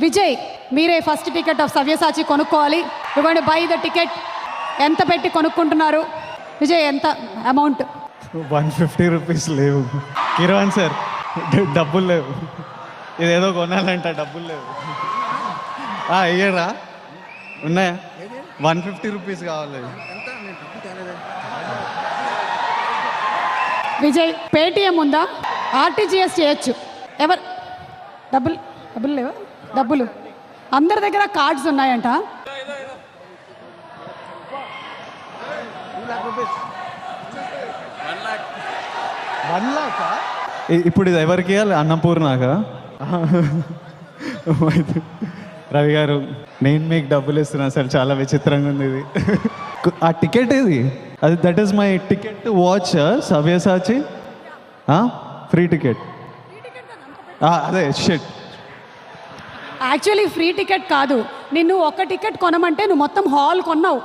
విజయ్, మీరే first ticket of Savyasachi కొనుక్కోవాలి. ఇవ్వండి, బై ద టికెట్. ఎంత పెట్టి కొనుక్కుంటున్నారు విజయ్? ఎంత అమౌంట్? 150 రూపీస్ లేవు. కిరణ్ సార్, డబ్బులు లేవు. ఇదేదో కొనాలంట, డబ్బులు లేవు. ఇయ్యరా? ఉన్నాయా? 150 రూపీస్ కావాలి. విజయ్, పేటిఎం ఉందా? ఆర్టీజీఎస్ చేయొచ్చు. ఎవరు? డబ్బులు లేవా? డబ్బులు అందరి దగ్గర కార్డ్స్ ఉన్నాయంట. ఇప్పుడు ఇది ఎవరికి ఇవ్వాలి? అన్నపూర్ణాకా? రవి గారు, నేను మీకు డబ్బులు ఇస్తున్నాను సార్. చాలా విచిత్రంగా ఉంది ఇది. ఆ టికెట్ ఏది? అది that is my ticket to watch Savyasachi. Free ticket. అదే షిట్. యాక్చువల్లీ ఫ్రీ టికెట్ కాదు. నిన్ను ఒక టికెట్ కొనమంటే నువ్వు మొత్తం హాల్ కొన్నావు.